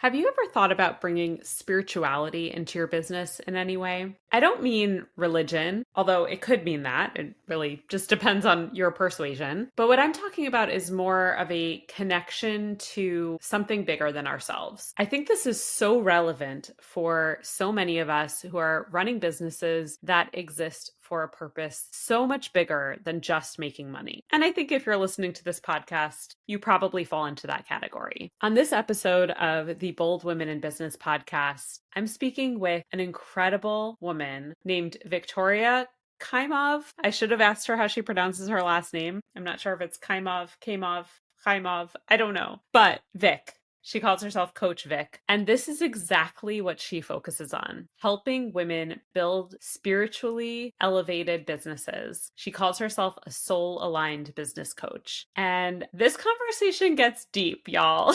Have you ever thought about bringing spirituality into your business in any way? I don't mean religion, although it could mean that. It really just depends on your persuasion. But what I'm talking about is more of a connection to something bigger than ourselves. I think this is so relevant for so many of us who are running businesses that exist for a purpose so much bigger than just making money. And I think if you're listening to this podcast, you probably fall into that category. On this episode of the Bold Women in Business podcast, I'm speaking with an incredible woman named Victoria Khaimov. I should have asked her how she pronounces her last name. I'm not sure if it's Khaimov. I don't know. But Vic. She calls herself Coach Vic. And this is exactly what she focuses on, helping women build spiritually elevated businesses. She calls herself a soul aligned business coach. And this conversation gets deep, y'all.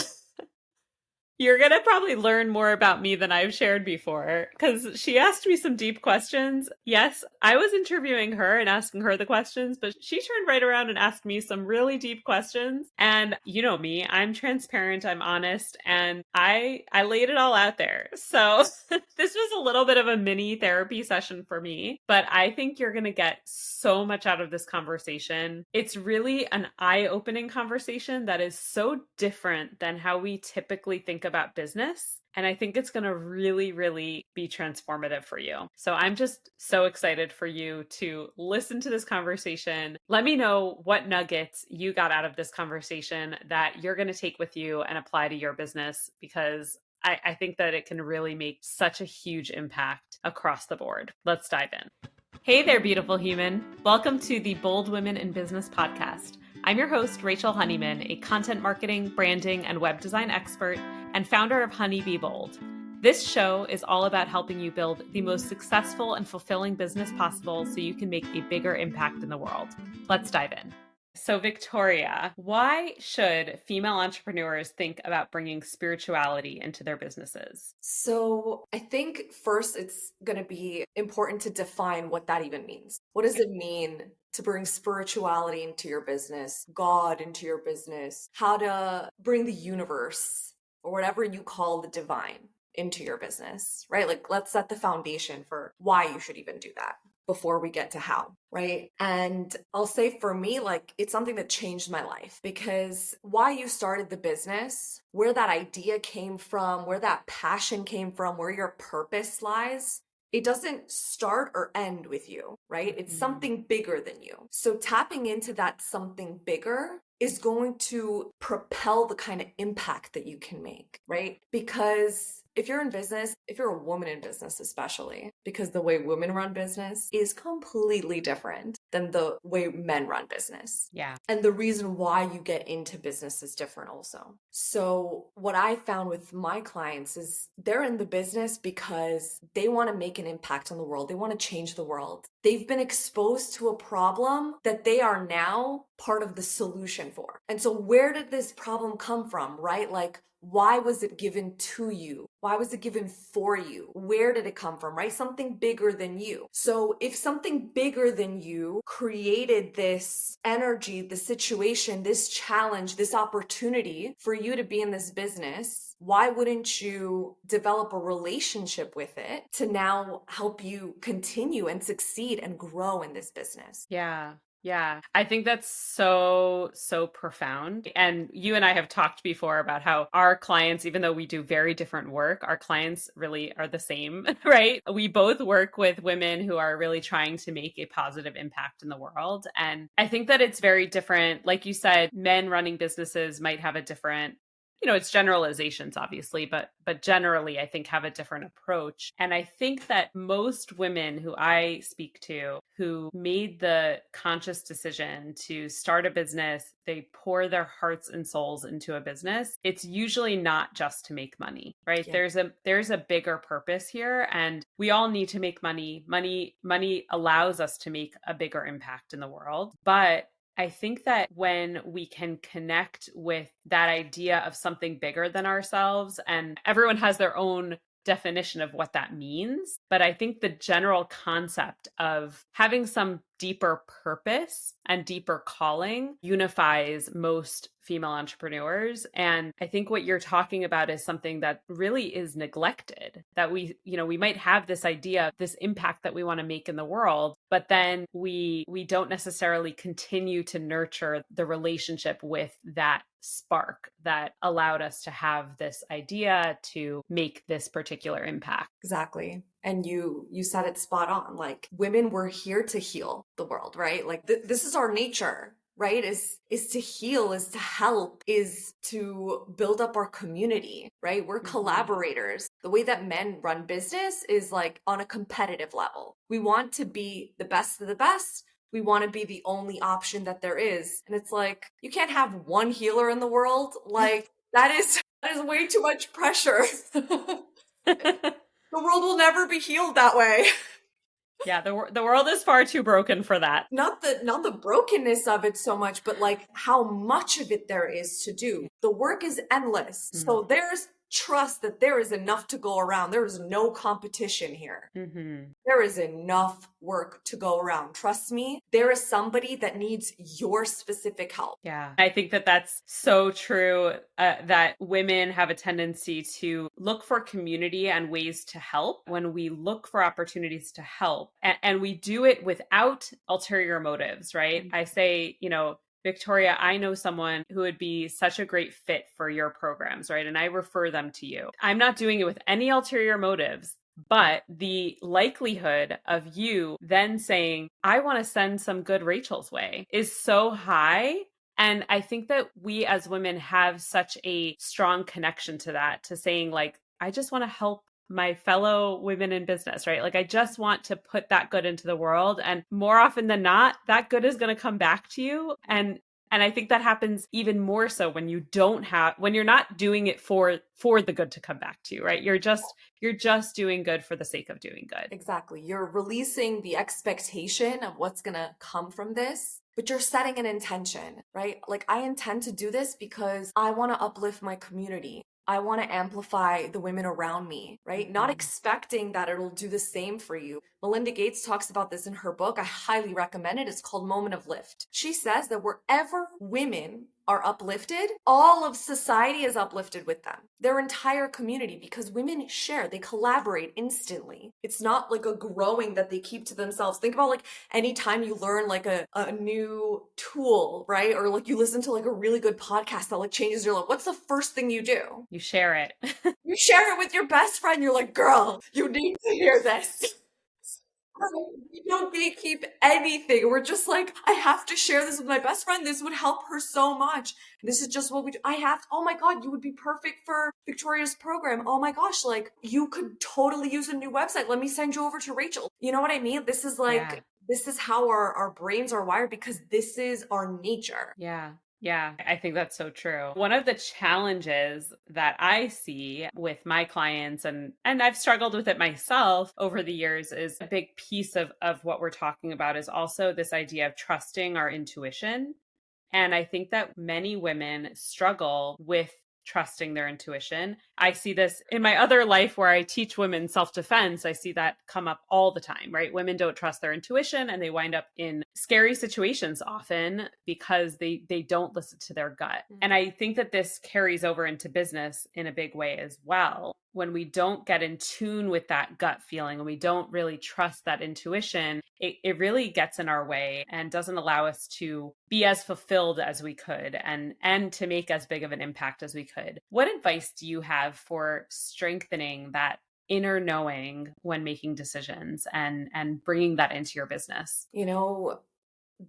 You're going to probably learn more about me than I've shared before because she asked me some deep questions. Yes, I was interviewing her and asking her the questions, but she turned right around and asked me some really deep questions. And you know me, I'm transparent, I'm honest, and I laid it all out there. So this was a little bit of a mini therapy session for me, but I think you're going to get so much out of this conversation. It's really an eye-opening conversation that is so different than how we typically think about business. And I think it's going to really, really be transformative for you. So I'm just so excited for you to listen to this conversation. Let me know what nuggets you got out of this conversation that you're going to take with you and apply to your business, because I think that it can really make such a huge impact across the board. Let's dive in. Hey there, beautiful human. Welcome to the Bold Women in Business podcast. I'm your host, Rachel Honeyman, a content marketing, branding, and web design expert and founder of Honey Be Bold. This show is all about helping you build the most successful and fulfilling business possible so you can make a bigger impact in the world. Let's dive in. So Victoria, why should female entrepreneurs think about bringing spirituality into their businesses? So I think first it's going to be important to define what that even means. What does it mean to bring spirituality into your business, God into your business, how to bring the universe or whatever you call the divine into your business, right? Like, let's set the foundation for why you should even do that before we get to how, right? And I'll say for me, like, it's something that changed my life, because why you started the business, where that idea came from, where that passion came from, where your purpose lies, it doesn't start or end with you, right? It's something bigger than you. So tapping into that something bigger is going to propel the kind of impact that you can make, right? Because if you're in business, if you're a woman in business especially, because the way women run business is completely different than the way men run business. Yeah. And the reason why you get into business is different also. So what I found with my clients is they're in the business because they want to make an impact on the world. They want to change the world. They've been exposed to a problem that they are now part of the solution for. And so where did this problem come from, right? Like, why was it given to you? Why was it given for you? Where did it come from, right? Something bigger than you. So if something bigger than you created this energy, this situation, this challenge, this opportunity for you to be in this business, why wouldn't you develop a relationship with it to now help you continue and succeed and grow in this business? Yeah. Yeah, I think that's so profound. And you and I have talked before about how our clients, even though we do very different work, our clients really are the same, right? We both work with women who are really trying to make a positive impact in the world. And I think that it's very different. Like you said, men running businesses might have a different, it's generalizations obviously, but generally I think have a different approach. And I think that most women who I speak to who made the conscious decision to start a business, they pour their hearts and souls into a business. It's usually not just to make money, right? Yeah. There's a bigger purpose here, and we all need to make money. Money allows us to make a bigger impact in the world. But I think that when we can connect with that idea of something bigger than ourselves, and everyone has their own definition of what that means. But I think the general concept of having some deeper purpose and deeper calling unifies most female entrepreneurs. And I think what you're talking about is something that really is neglected, that we might have this idea, this impact that we want to make in the world, but then we don't necessarily continue to nurture the relationship with that spark that allowed us to have this idea to make this particular impact. Exactly. And you said it spot on. Like, women, we're here to heal the world, right? Like this is our nature, right? Is to heal, is to help, is to build up our community, right? We're collaborators. The way that men run business is like on a competitive level. We want to be the best of the best. We want to be the only option that there is. And it's like, you can't have one healer in the world. Like, that is way too much pressure. The world will never be healed that way. Yeah, the world is far too broken for that. Not the brokenness of it so much, but like how much of it there is to do. The work is endless. So there's trust that there is enough to go around. There is no competition here. There is enough work to go around. Trust me, there is somebody that needs your specific help. Yeah, I think that that's so true, that women have a tendency to look for community and ways to help when we look for opportunities to help. And we do it without ulterior motives, right? I say, Victoria, I know someone who would be such a great fit for your programs, right? And I refer them to you. I'm not doing it with any ulterior motives, but the likelihood of you then saying, I want to send some good Rachel's way is so high. And I think that we as women have such a strong connection to that, to saying like, I just want to help my fellow women in business, right? Like, I just want to put that good into the world. And more often than not, that good is going to come back to you. And I think that happens even more so when when you're not doing it for the good to come back to you, right? You're just doing good for the sake of doing good. Exactly. You're releasing the expectation of what's going to come from this, but you're setting an intention, right? Like, I intend to do this because I want to uplift my community. I want to amplify the women around me, right? Not expecting that it'll do the same for you. Melinda Gates talks about this in her book. I highly recommend it. It's called Moment of Lift. She says that wherever women are uplifted, all of society is uplifted with them, their entire community, because women share, they collaborate instantly. It's not like a growing that they keep to themselves. Think about like anytime you learn like a new tool, right? Or like you listen to like a really good podcast that like changes your life. What's the first thing you do? You share it. You share it with your best friend. You're like, girl, you need to hear this. We don't gatekeep anything. We're just like, I have to share this with my best friend. This would help her so much. This is just what we do. Oh my God, you would be perfect for Victoria's program. Oh my gosh, like you could totally use a new website. Let me send you over to Rachel. You know what I mean? This is like, This is how our brains are wired, because this is our nature. Yeah. Yeah, I think that's so true. One of the challenges that I see with my clients, and I've struggled with it myself over the years, is a big piece of what we're talking about is also this idea of trusting our intuition. And I think that many women struggle with trusting their intuition. I see this in my other life where I teach women self-defense. I see that come up all the time, right? Women don't trust their intuition and they wind up in scary situations often because they don't listen to their gut. And I think that this carries over into business in a big way as well. When we don't get in tune with that gut feeling and we don't really trust that intuition, it really gets in our way and doesn't allow us to be as fulfilled as we could and to make as big of an impact as we could. What advice do you have for strengthening that inner knowing when making decisions and bringing that into your business? You know,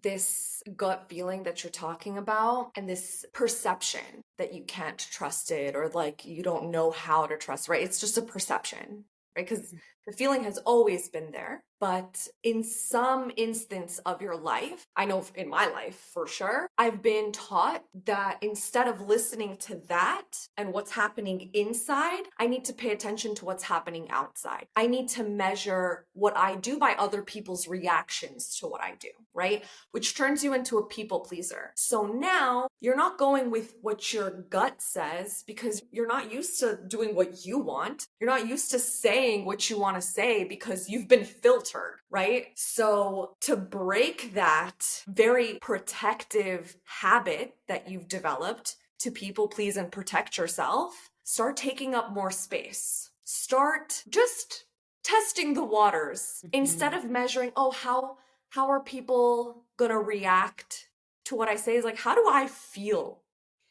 this gut feeling that you're talking about and this perception that you can't trust it or like you don't know how to trust, right? It's just a perception, right? Because The feeling has always been there. But in some instance of your life, I know in my life for sure, I've been taught that instead of listening to that and what's happening inside, I need to pay attention to what's happening outside. I need to measure what I do by other people's reactions to what I do, right? Which turns you into a people pleaser. So now you're not going with what your gut says because you're not used to doing what you want. You're not used to saying what you want to say because you've been filtered, right? So to break that very protective habit that you've developed to people please and protect yourself, start taking up more space. Start just testing the waters instead of measuring, oh, how are people gonna react to what I say? Is like, how do I feel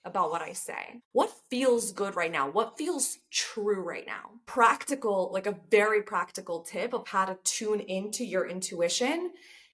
about what I say? What feels good right now? What feels true right now? Practical, like a very practical tip of how to tune into your intuition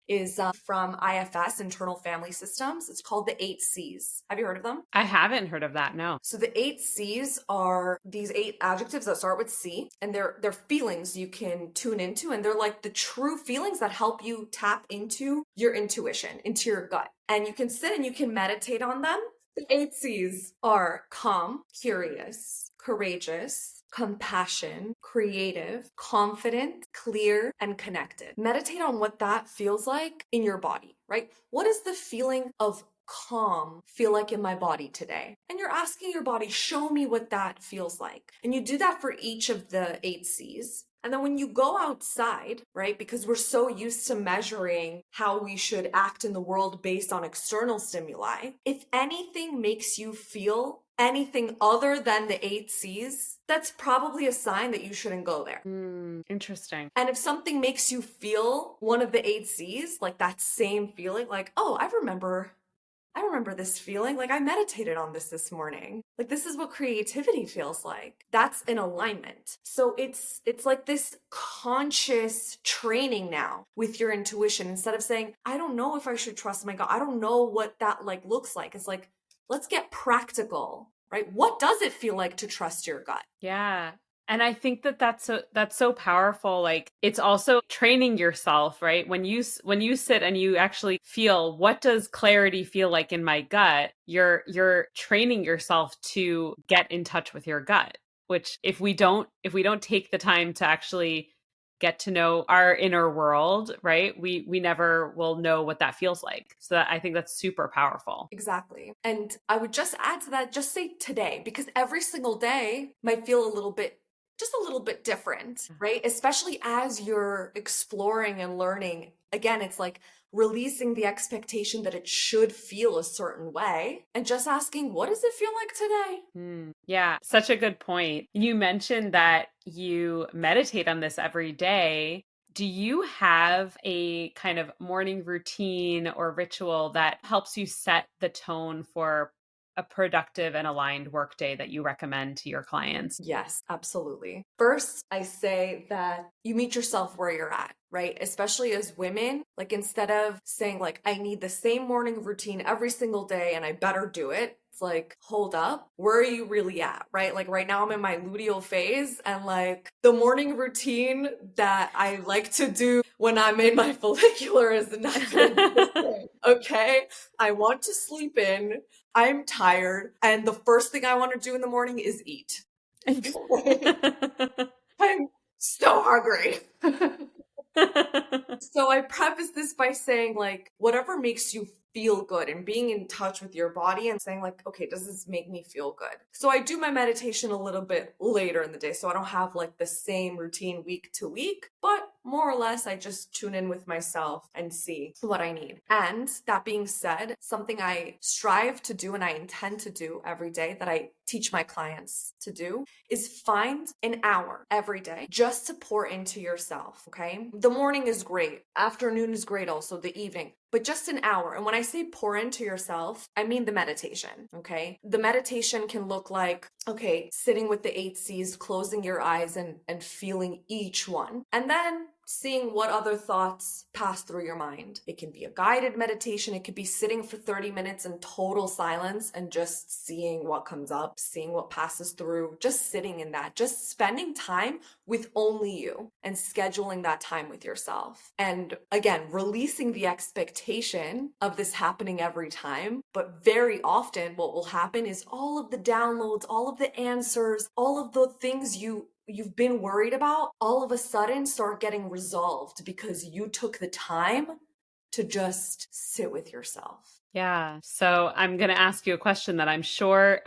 is from IFS, Internal Family Systems. It's called the 8 C's. Have you heard of them? I haven't heard of that, no. So the 8 C's are these 8 adjectives that start with C, and they're feelings you can tune into, and they're like the true feelings that help you tap into your intuition, into your gut. And you can sit and you can meditate on them. The 8 C's are calm, curious, courageous, compassion, creative, confident, clear, and connected. Meditate on what that feels like in your body, right? What is the feeling of calm feel like in my body today? And you're asking your body, show me what that feels like. And you do that for each of the 8 C's. And then when you go outside, right, because we're so used to measuring how we should act in the world based on external stimuli, if anything makes you feel anything other than the 8 C's, that's probably a sign that you shouldn't go there. Interesting. And if something makes you feel one of the 8 C's, like that same feeling, like, oh, I remember this feeling. Like I meditated on this morning. Like this is what creativity feels like. That's in alignment. So it's like this conscious training now with your intuition. Instead of saying, I don't know if I should trust my gut. I don't know what that like looks like. It's like, let's get practical, right? What does it feel like to trust your gut? Yeah. And I think that that's so powerful. Like it's also training yourself, right? When you sit and you actually feel, what does clarity feel like in my gut? You're training yourself to get in touch with your gut, which if we don't take the time to actually get to know our inner world, right? We never will know what that feels like. So I think that's super powerful. Exactly. And I would just add to that, just say today, because every single day might feel just a little bit different, right? Especially as you're exploring and learning. Again, it's like releasing the expectation that it should feel a certain way and just asking, what does it feel like today? Yeah, such a good point. You mentioned that you meditate on this every day. Do you have a kind of morning routine or ritual that helps you set the tone for a productive and aligned workday that you recommend to your clients? Yes, absolutely. First, I say that you meet yourself where you're at, right? Especially as women, like instead of saying like, I need the same morning routine every single day and I better do it. It's like, hold up, where are you really at, right? Like right now I'm in my luteal phase and like the morning routine that I like to do when I'm in my follicular is not going to be the same, okay? I want to sleep in. I'm tired, and the first thing I want to do in the morning is eat. I'm so hungry. So I preface this by saying, like, whatever makes you feel good and being in touch with your body and saying, like, okay, does this make me feel good? So I do my meditation a little bit later in the day. So I don't have like the same routine week to week, but more or less, I just tune in with myself and see what I need. And that being said, something I strive to do and I intend to do every day that I teach my clients to do is find an hour every day just to pour into yourself, okay? The morning is great. Afternoon is great also, the evening. But just an hour. And when I say pour into yourself, I mean the meditation, okay? The meditation can look like, okay, sitting with the 8 C's, closing your eyes and feeling each one. And then seeing what other thoughts pass through your mind. It can be a guided meditation. It could be sitting for 30 minutes in total silence and just seeing what comes up, seeing what passes through, just sitting in that, just spending time with only you and scheduling that time with yourself. And again, releasing the expectation of this happening every time. But very often what will happen is all of the downloads, all of the answers, all of the things you've been worried about, all of a sudden start getting resolved because you took the time to just sit with yourself. Yeah. So I'm going to ask you a question that I'm sure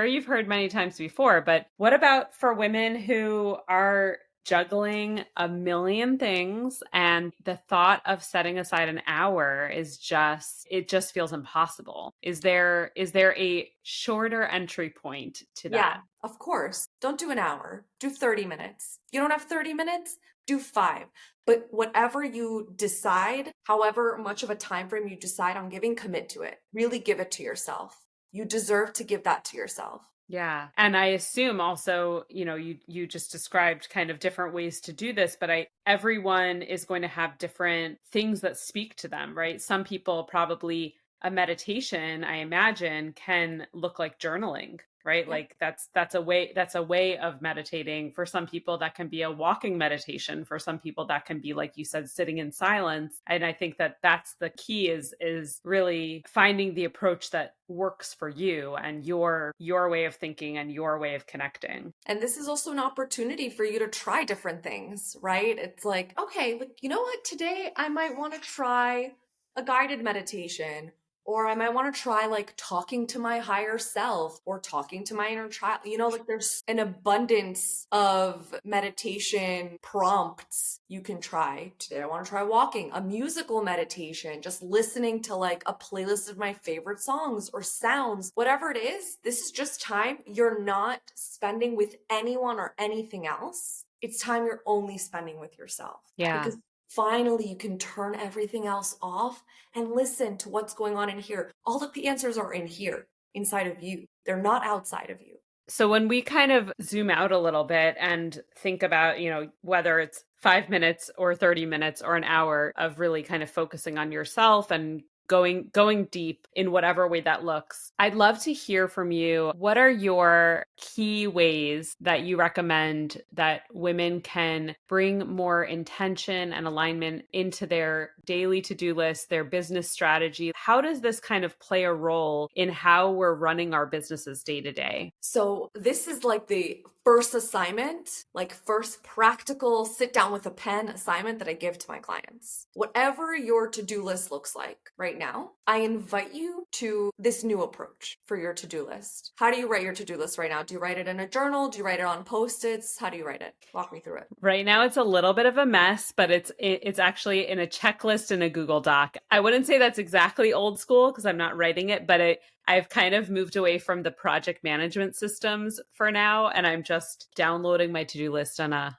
you've heard many times before, but what about for women who are juggling a million things and the thought of setting aside an hour it just feels impossible. Is there a shorter entry point to Yeah, that? of course. Don't do an hour. Do 30 minutes. You don't have 30 minutes? Do 5. But whatever you decide, however much of a time frame you decide on giving, commit to it. Really give it to yourself. You deserve to give that to yourself. Yeah. And I assume also, you just described kind of different ways to do this, but everyone is going to have different things that speak to them, right? Some people probably a meditation, I imagine, can look like journaling, right? Yeah. Like that's a way of meditating. For some people that can be a walking meditation. For some people that can be, like you said, sitting in silence. And I think that that's the key is really finding the approach that works for you and your way of thinking and your way of connecting. And this is also an opportunity for you to try different things, right? It's like, okay, like, you know what? Today I might want to try a guided meditation, or I might want to try like talking to my higher self or talking to my inner child. Like there's an abundance of meditation prompts you can try. Today I want to try walking, a musical meditation, just listening to like a playlist of my favorite songs or sounds, whatever it is. This is just time you're not spending with anyone or anything else. It's time you're only spending with yourself. Yeah. Because finally, you can turn everything else off and listen to what's going on in here. All of the answers are in here, inside of you. They're not outside of you. So when we kind of zoom out a little bit and think about, whether it's 5 minutes or 30 minutes or an hour of really kind of focusing on yourself and going deep in whatever way that looks. I'd love to hear from you. What are your key ways that you recommend that women can bring more intention and alignment into their daily to-do list, their business strategy? How does this kind of play a role in how we're running our businesses day to day? So this is like the first assignment, like first practical sit down with a pen assignment that I give to my clients. Whatever your to-do list looks like right now, I invite you to this new approach for your to-do list. How do you write your to-do list right now? Do you write it in a journal? Do you write it on Post-its? How do you write it? Walk me through it. Right now it's a little bit of a mess, but it's actually in a checklist in a Google Doc. I wouldn't say that's exactly old school because I'm not writing it, but I've kind of moved away from the project management systems for now, and I'm just downloading my to-do list on a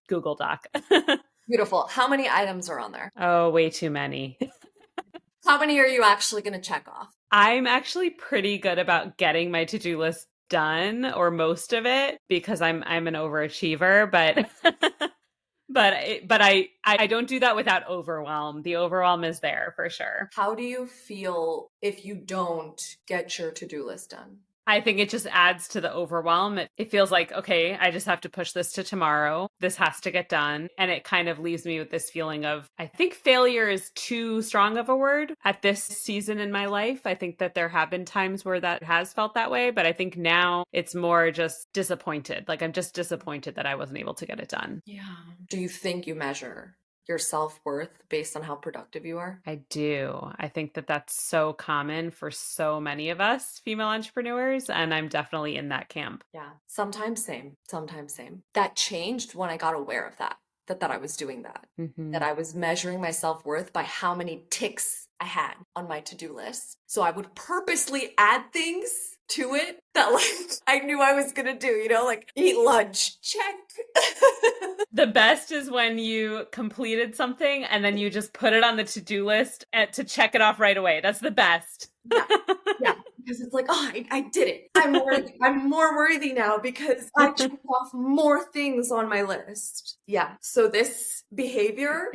Google Doc. Beautiful. How many items are on there? Oh, way too many. How many are you actually going to check off? I'm actually pretty good about getting my to-do list done, or most of it, because I'm an overachiever, but but I don't do that without overwhelm. The overwhelm is there for sure. How do you feel if you don't get your to-do list done? I think it just adds to the overwhelm. It feels like, okay, I just have to push this to tomorrow. This has to get done. And it kind of leaves me with this feeling of, I think failure is too strong of a word at this season in my life. I think that there have been times where that has felt that way, but I think now it's more just disappointed. Like I'm just disappointed that I wasn't able to get it done. Yeah. Do you think you measure your self-worth based on how productive you are? I do. I think that that's so common for so many of us female entrepreneurs, and I'm definitely in that camp. Yeah. Sometimes same. That changed when I got aware of that I was doing that, that I was measuring my self-worth by how many ticks I had on my to-do list. So I would purposely add things to it that like I knew I was gonna do, like eat lunch, check. The best is when you completed something and then you just put it on the to-do list to check it off right away. That's the best. Yeah. because it's like, oh, I did it. I'm worthy. I'm more worthy now because I checked off more things on my list. Yeah. So this behavior,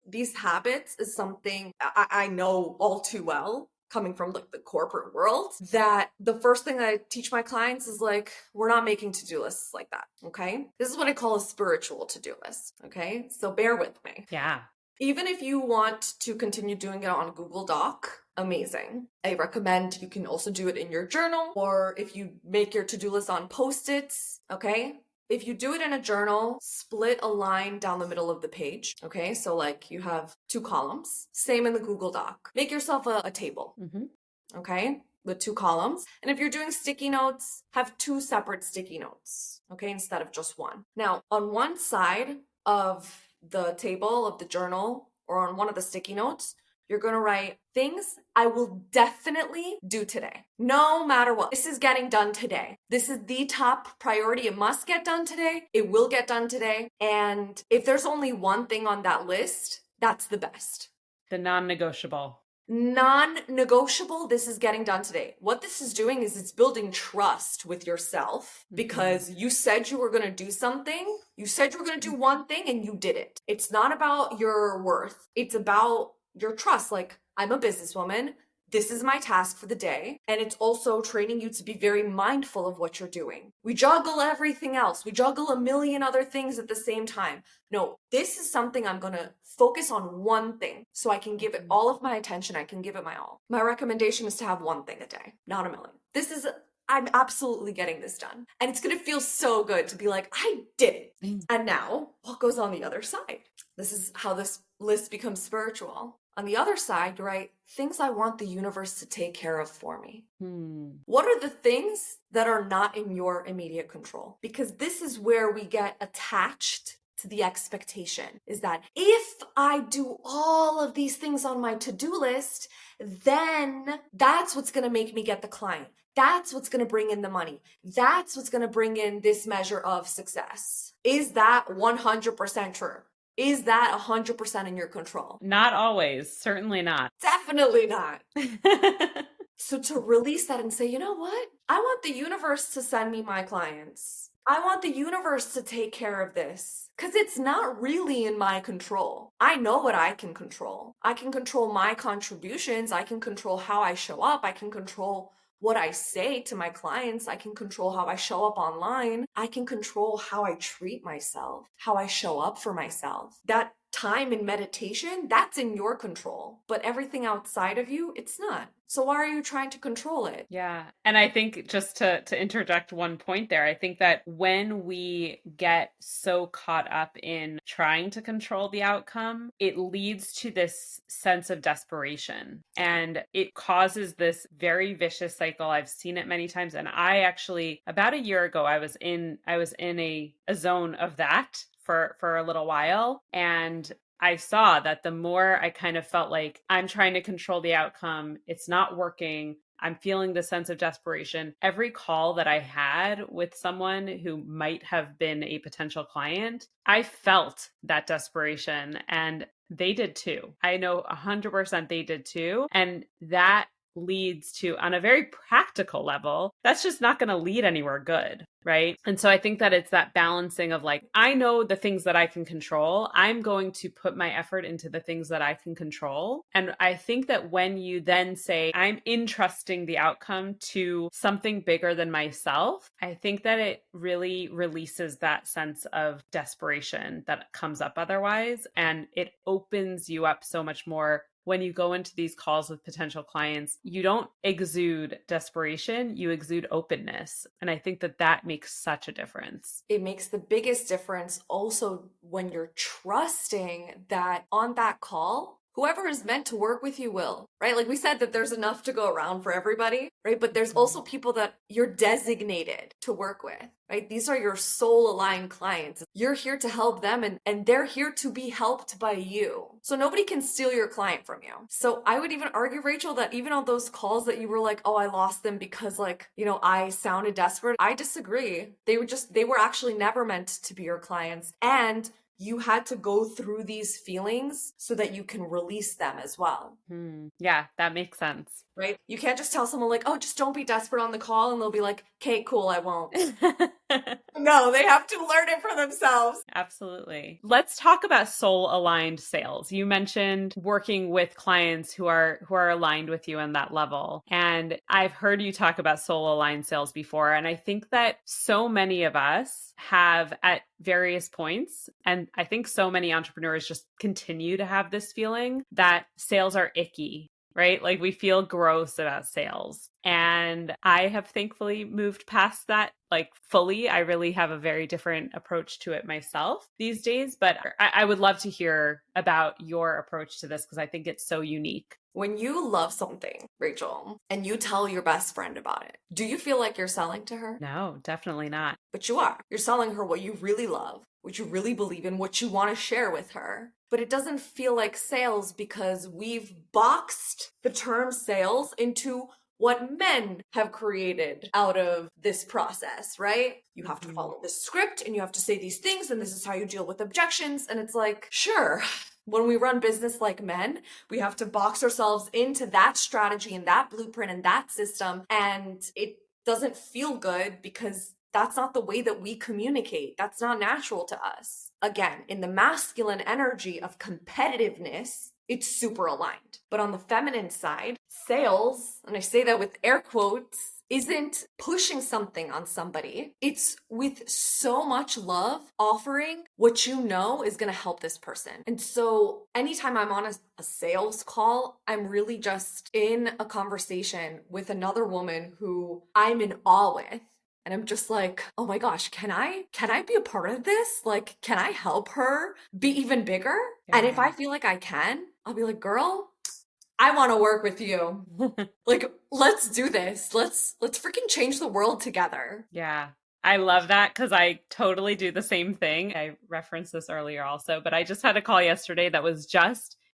these habits is something I know all too well coming from like the corporate world, that the first thing I teach my clients is like, we're not making to-do lists like that. Okay. This is what I call a spiritual to-do list. Okay. So bear with me. Yeah. Even if you want to continue doing it on Google Doc, amazing. I recommend you can also do it in your journal, or if you make your to-do list on Post-its, okay? If you do it in a journal, split a line down the middle of the page, okay? So like you have 2 columns. Same in the Google Doc. Make yourself a table, okay? With 2 columns. And if you're doing sticky notes, have 2 separate sticky notes, okay? Instead of just one. Now, on one side of the table of the journal or on one of the sticky notes, you're going to write things I will definitely do today. No matter what. This is getting done today. This is the top priority. It must get done today. It will get done today. And if there's only one thing on that list, that's the best. The non-negotiable. Non-negotiable, this is getting done today. What this is doing is it's building trust with yourself because you said you were going to do something. You said you were going to do one thing and you did it. It's not about your worth. It's about your trust. Like, I'm a businesswoman. This is my task for the day. And it's also training you to be very mindful of what you're doing. We juggle everything else. We juggle a million other things at the same time. No, this is something I'm going to focus on one thing so I can give it all of my attention. I can give it my all. My recommendation is to have one thing a day, not a million. I'm absolutely getting this done. And it's going to feel so good to be like, I did it. And now what goes on the other side? This is how this list becomes spiritual. On the other side, right? Things I want the universe to take care of for me. What are the things that are not in your immediate control? Because this is where we get attached to the expectation, is that if I do all of these things on my to-do list, then that's what's going to make me get the client. That's what's going to bring in the money. That's what's going to bring in this measure of success. Is that 100% true? Is that 100% in your control? Not always. Certainly not. Definitely not. So to release that and say, you know what? I want the universe to send me my clients. I want the universe to take care of this because it's not really in my control. I know what I can control. I can control my contributions. I can control how I show up. I can control what I say to my clients. I can control how I show up online. I can control how I treat myself, how I show up for myself. That time in meditation, that's in your control. But everything outside of you, it's not. So why are you trying to control it? Yeah. And I think just to interject one point there, I think that when we get so caught up in trying to control the outcome, it leads to this sense of desperation and it causes this very vicious cycle. I've seen it many times. And I actually, about a year ago, I was in a zone of that for a little while. And I saw that the more I kind of felt like I'm trying to control the outcome, it's not working. I'm feeling the sense of desperation. Every call that I had with someone who might have been a potential client, I felt that desperation and they did too. I know 100% they did too. And that leads to, on a very practical level, that's just not going to lead anywhere good, right? And so I think that it's that balancing of like, I know the things that I can control. I'm going to put my effort into the things that I can control. And I think that when you then say, I'm entrusting the outcome to something bigger than myself, I think that it really releases that sense of desperation that comes up otherwise. And it opens you up so much more. When you go into these calls with potential clients, you don't exude desperation, you exude openness. And I think that that makes such a difference. It makes the biggest difference also when you're trusting that on that call, whoever is meant to work with you will, right? Like we said that there's enough to go around for everybody, right? But there's also people that you're designated to work with, right? These are your soul aligned clients. You're here to help them and they're here to be helped by you. So nobody can steal your client from you. So I would even argue, Rachel, that even on those calls that you were like, oh, I lost them because like, you know, I sounded desperate. I disagree. They were actually never meant to be your clients. And you had to go through these feelings so that you can release them as well. Yeah, that makes sense. Right? You can't just tell someone like, oh, just don't be desperate on the call, and they'll be like, okay, cool, I won't. No, they have to learn it for themselves. Absolutely. Let's talk about soul aligned sales. You mentioned working with clients who are aligned with you on that level. And I've heard you talk about soul aligned sales before, and I think that so many of us have at various points, and I think so many entrepreneurs just continue to have this feeling that sales are icky, right? Like we feel gross about sales. And I have thankfully moved past that like fully. I really have a very different approach to it myself these days. But I would love to hear about your approach to this because I think it's so unique. When you love something, Rachel, and you tell your best friend about it, do you feel like you're selling to her? No, definitely not. But you are. You're selling her what you really love, what you really believe in, what you want to share with her. But it doesn't feel like sales because we've boxed the term sales into what men have created out of this process, right? You have to follow this script and you have to say these things, and this is how you deal with objections. And it's like, sure, when we run business like men, we have to box ourselves into that strategy and that blueprint and that system. And it doesn't feel good because that's not the way that we communicate. That's not natural to us. Again, in the masculine energy of competitiveness, it's super aligned. But on the feminine side, sales, and I say that with air quotes, isn't pushing something on somebody. It's with so much love offering what you know is going to help this person. And so anytime I'm on a sales call, I'm really just in a conversation with another woman who I'm in awe with. And I'm just like, oh my gosh, can I be a part of this? Like, can I help her be even bigger? Yeah. And if I feel like I can, I'll be like, girl, I want to work with you. Like, let's do this. Let's freaking change the world together. Yeah. I love that because I totally do the same thing. I referenced this earlier also, but I just had a call yesterday that was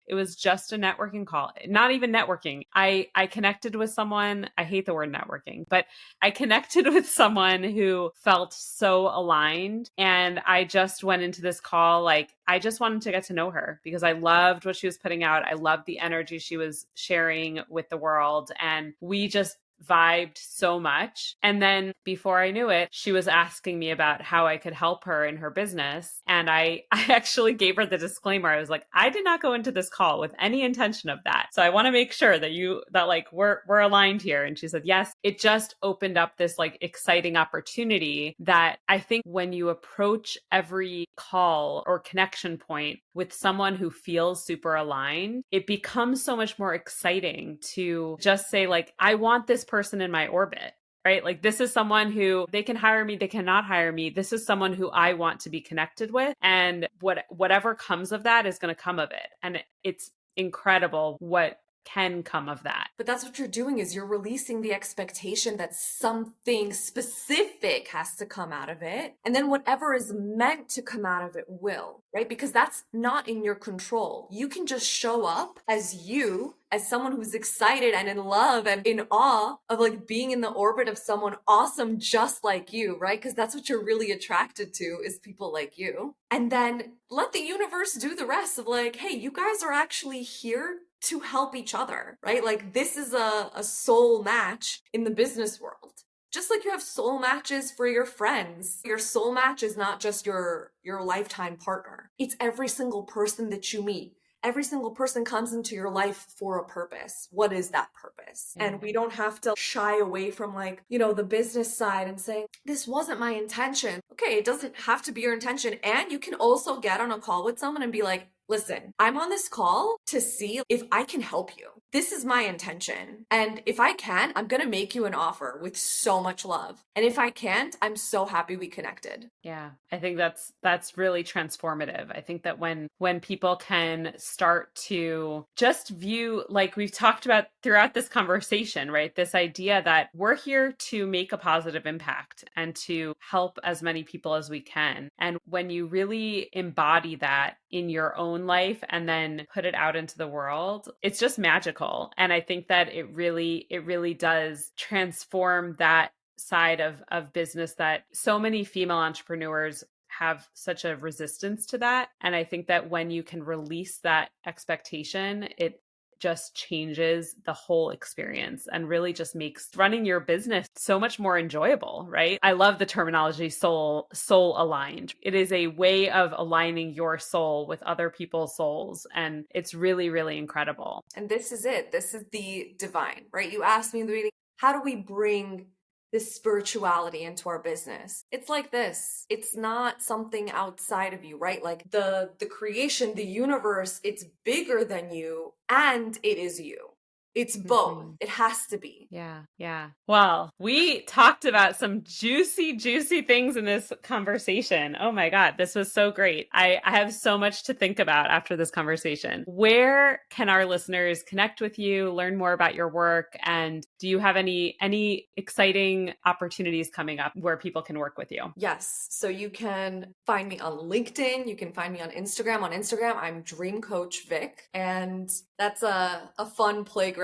it was just a networking call, not even networking. I connected with someone. I hate the word networking, but I connected with someone who felt so aligned. And I just went into this call like, I just wanted to get to know her because I loved what she was putting out. I loved the energy she was sharing with the world. And we just vibed so much. And then before I knew it, she was asking me about how I could help her in her business. And I actually gave her the disclaimer. I was like, I did not go into this call with any intention of that. So I want to make sure that like we're aligned here. And she said, yes, it just opened up this like exciting opportunity that I think when you approach every call or connection point with someone who feels super aligned, it becomes so much more exciting to just say like, I want this person in my orbit, right? Like this is someone who they can hire me, they cannot hire me. This is someone who I want to be connected with. And whatever comes of that is going to come of it. And it's incredible what can come of that. But that's what you're doing is you're releasing the expectation that something specific has to come out of it. And then whatever is meant to come out of it will, right? Because that's not in your control. You can just show up as you, as someone who's excited and in love and in awe of like being in the orbit of someone awesome just like you, right? Because that's what you're really attracted to is people like you. And then let the universe do the rest of like, hey, you guys are actually here to help each other, right? Like this is a soul match in the business world. Just like you have soul matches for your friends. Your soul match is not just your lifetime partner. It's every single person that you meet. Every single person comes into your life for a purpose. What is that purpose? Mm-hmm. And we don't have to shy away from like, the business side and saying, this wasn't my intention. Okay, it doesn't have to be your intention. And you can also get on a call with someone and be like, listen, I'm on this call to see if I can help you. This is my intention. And if I can, I'm going to make you an offer with so much love. And if I can't, I'm so happy we connected. Yeah, I think that's really transformative. I think that when people can start to just view, like we've talked about throughout this conversation, right? This idea that we're here to make a positive impact and to help as many people as we can. And when you really embody that in your own life and then put it out into the world, it's just magical. And I think that it really does transform that side of business that so many female entrepreneurs have such a resistance to that. And I think that when you can release that expectation, it just changes the whole experience and really just makes running your business so much more enjoyable, right? I love the terminology soul aligned. It is a way of aligning your soul with other people's souls. And it's really, really incredible. And this is it. This is the divine, right? You asked me in the beginning, how do we bring this spirituality into our business? It's like this. It's not something outside of you, right? Like the creation, the universe, it's bigger than you and it is you. It's both. It has to be. Yeah. Yeah. Well, we talked about some juicy, juicy things in this conversation. Oh my God. This was so great. I have so much to think about after this conversation. Where can our listeners connect with you, learn more about your work? And do you have any exciting opportunities coming up where people can work with you? Yes. So you can find me on LinkedIn. You can find me on Instagram. On Instagram, I'm Dream Coach Vic. And that's a fun playground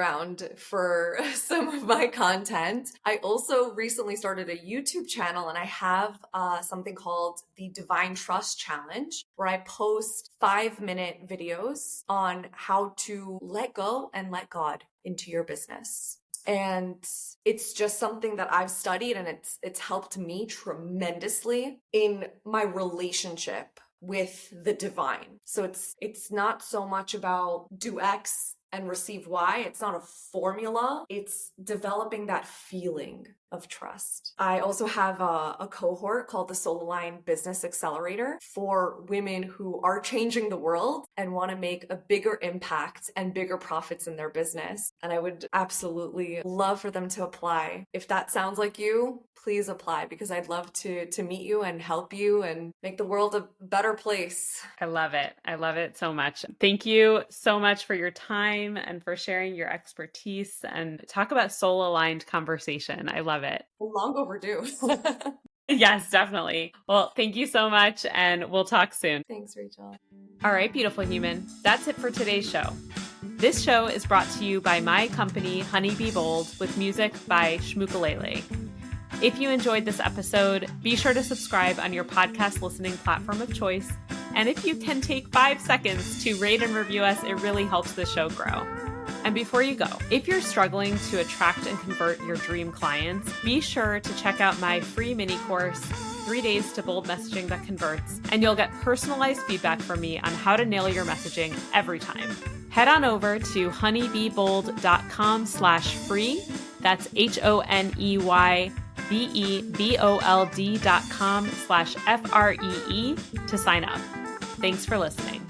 for some of my content. I also recently started a YouTube channel, and I have something called the Divine Trust Challenge, where I post 5-minute videos on how to let go and let God into your business. And it's just something that I've studied, and it's helped me tremendously in my relationship with the divine. So it's not so much about do X and receive Y. It's not a formula. It's developing that feeling of trust. I also have a cohort called the Soul Aligned Business Accelerator for women who are changing the world and want to make a bigger impact and bigger profits in their business. And I would absolutely love for them to apply. If that sounds like you, please apply, because I'd love to meet you and help you and make the world a better place. I love it. I love it so much. Thank you so much for your time and for sharing your expertise and talk about soul aligned conversation. I love it. Long overdue. Yes, definitely. Well, thank you so much, and we'll talk soon. Thanks, Rachel. All right, beautiful human. That's it for today's show. This show is brought to you by my company, Honey Be Bold, with music by Shmukalele. If you enjoyed this episode, be sure to subscribe on your podcast listening platform of choice. And if you can take 5 seconds to rate and review us, it really helps the show grow. And before you go, if you're struggling to attract and convert your dream clients, be sure to check out my free mini course, 3 Days to Bold Messaging That Converts, and you'll get personalized feedback from me on how to nail your messaging every time. Head on over to honeybebold.com/free. That's HONEYBEBOLD.com/FREE to sign up. Thanks for listening.